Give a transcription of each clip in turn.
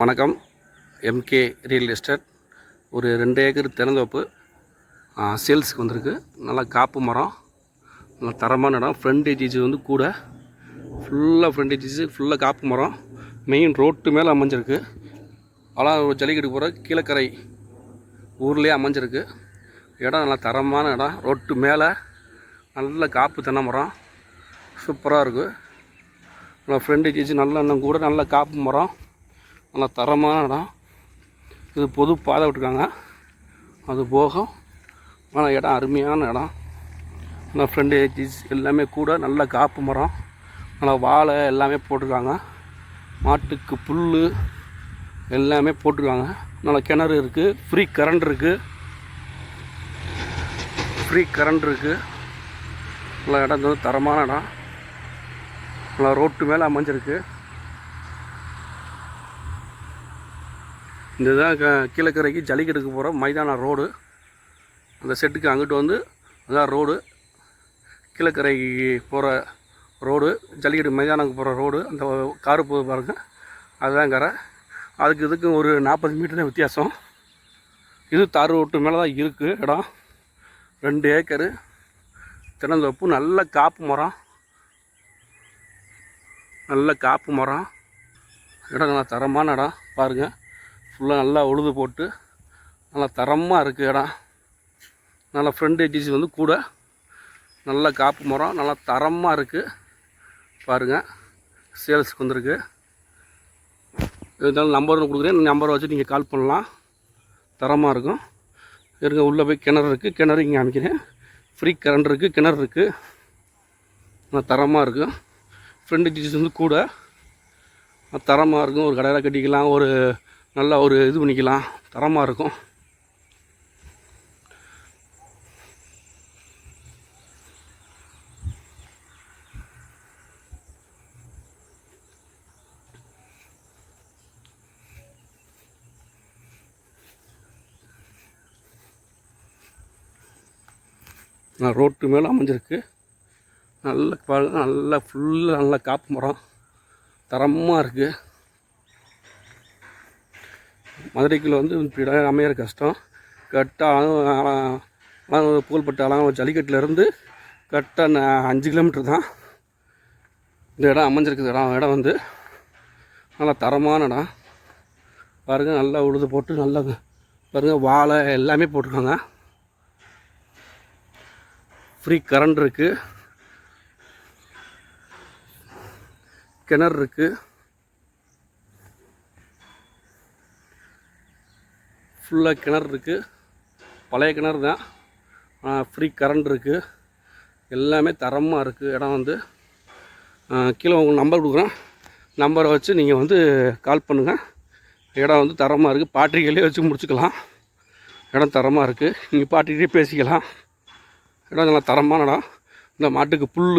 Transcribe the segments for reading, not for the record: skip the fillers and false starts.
வணக்கம். MK real estate ஒரு 2 acre திறந்தோப்பு சேல்ஸுக்கு வந்திருக்கு. நல்லா காப்பு மரம், நல்லா தரமான இடம். ஃப்ரண்டேஜ் வந்து கூட ஃபுல்லாக ஃப்ரண்டேஜ் ஃபுல்லாக காப்பு மரம். மெயின் ரோட்டு மேலே அமைஞ்சிருக்கு. ஒரு ஜல்லிக்கட்டு போகிற கீழக்கரை ஊர்லேயே அமைஞ்சிருக்கு. இடம் நல்லா தரமான இடம். ரோட்டு மேலே நல்ல காப்பு தென்னை மரம் சூப்பராக இருக்குது. நல்லா ஃப்ரண்டேஜ் நல்லா இன்னும் கூட நல்ல காப்பு மரம், நல்லா தரமான இடம். இது பொது பாதை விட்டுருக்காங்க. அது போக ஆனால் இடம் அருமையான இடம். நல்லா ஃப்ரண்டேஜ் எல்லாமே கூட நல்ல காப்பு மரம், நல்லா வாழை எல்லாமே போட்டிருக்காங்க. மாட்டுக்கு புல் எல்லாமே போட்டிருக்காங்க. நல்லா கிணறு இருக்குது. ஃப்ரீ கரண்ட் இருக்குது. நல்லா இடம் வந்து தரமான இடம். நல்லா ரோட்டு மேலே அமைஞ்சிருக்கு. இந்த தான் கீழக்கரைக்கு ஜல்லிக்கட்டுக்கு போகிற மைதான ரோடு. அந்த செட்டுக்கு அங்கிட்டு வந்து அதான் ரோடு. கீழக்கரைக்கு போகிற ரோடு, ஜல்லிக்கட்டு மைதானத்துக்கு போகிற ரோடு. அந்த காரு போது பாருங்க, அதுதான் கரை. அதுக்கு இதுக்கு ஒரு 40 மீட்டர் தான் வித்தியாசம். இது தார் ரோட்டு மேலே தான் இருக்குது இடம். 2 ஏக்கரு திறந்தோப்பு. நல்ல காப்பு மரம், இடம் நல்லா தரமான இடம். பாருங்கள், ஃபுல்லாக நல்லா உழுது போட்டு நல்லா தரமாக இருக்குது இடம். நல்லா ஃப்ரண்டேஜ் வந்து கூட நல்ல காப்பு மரம், நல்லா தரமாக இருக்குது. பாருங்கள், சேல்ஸுக்கு வந்திருக்கு. இருந்தாலும் நம்பர் கொடுக்குறேன். நம்பரை வச்சு நீங்கள் கால் பண்ணலாம். தரமாக இருக்கும். இருங்க, உள்ளே போய் கிணறு இருக்குது. கிணறு இங்கே அமைக்கிறேன். ஃப்ரீ கரண்ட் இருக்குது. கிணறு இருக்குது. நல்லா தரமாக இருக்கும். ஃப்ரண்டேஜ் வந்து கூட தரமாக இருக்கும். ஒரு கடையில் கட்டிக்கலாம், ஒரு நல்லா ஒரு இது பண்ணிக்கலாம். தரமாக இருக்கும். ரோட்டு மேலே அமைஞ்சிருக்கு. நல்லா ஃபுல்லாக நல்ல காப்பு மரம் தரமாக இருக்குது. மதுரைக்குள்ள வந்து இப்படி இடம் அமையிற கஷ்டம். கரெக்டாக புகழ்பெற்ற அலங்காநல்லூர் ஜல்லிக்கட்டுலேருந்து கரெக்டாக 5 கிலோமீட்டர் தான் இந்த இடம் அமைஞ்சிருக்குது. இடம் வந்து நல்லா தரமான இடம். பாருங்கள், நல்லா உழுது போட்டு நல்லா பாருங்கள், வாழை எல்லாமே போட்டிருக்காங்க. ஃப்ரீ கரண்ட் இருக்குது. கிணறு இருக்குது. ஃபுல்லாக கிணறு இருக்குது. பழைய கிணறு தான். ஃப்ரீ கரண்ட் இருக்குது. எல்லாமே தரமாக இருக்குது. இடம் வந்து கீழே உங்களுக்கு நம்பர் கொடுக்குறேன். நம்பரை வச்சு நீங்கள் வந்து கால் பண்ணுங்கள். இடம் வந்து தரமாக இருக்குது. பாட்டிகளே வச்சு முடிச்சுக்கலாம். இடம் தரமாக இருக்குது. நீங்கள் பாட்டிகிட்டே பேசிக்கலாம். இடம் நல்லா தரமான இடம். இந்த மாட்டுக்கு புல்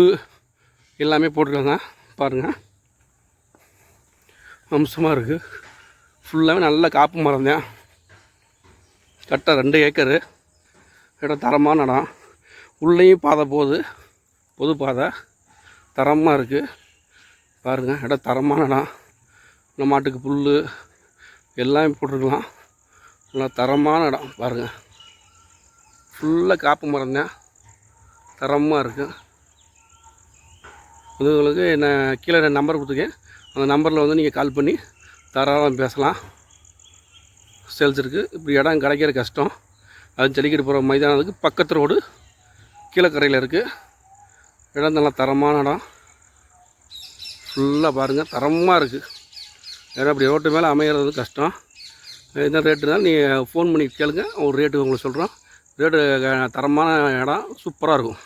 எல்லாமே போட்டிருக்காங்க. பாருங்கள், அம்சமாக இருக்குது. ஃபுல்லாகவே நல்ல காப்பு மரம் தான். கரெக்டாக 2 ஏக்கரு. இடம் தரமான இடம். உள்ளேயும் பாதை போகுது, பொது பாதை. தரமாக இருக்குது. பாருங்கள், இடம் தரமான இடம். இந்த மாட்டுக்கு புல் எல்லாமே போட்டிருக்கலாம். நல்லா தரமான இடம். பாருங்கள், ஃபுல்லாக காப்பு மரம் தான். தரமாக இருக்குது. உங்களுக்கு நான் கீழே நம்பர் கொடுத்துருக்கேன். அந்த நம்பரில் வந்து நீங்கள் கால் பண்ணி தாராளமாக பேசலாம். சேல்ஸ் இருக்குது. இப்படி இடம் கிடைக்கிற கஷ்டம். அது ஜல்லிக்கட்டு போகிற மைதானத்துக்கு பக்கத்து ரோடு கீழக்கரையில் இருக்குது. இடம் நல்லா தரமான இடம். ஃபுல்லாக பாருங்கள், தரமாக இருக்குது. ஏன்னா அப்படி ரோட்டு மேலே அமைகிறது கஷ்டம். என்ன ரேட்டுனாலும் நீங்கள் ஃபோன் பண்ணி கேளுங்க. ஒரு ரேட்டு உங்களுக்கு சொல்கிறோம். ரேட்டு தரமான இடம் சூப்பராக இருக்கும்.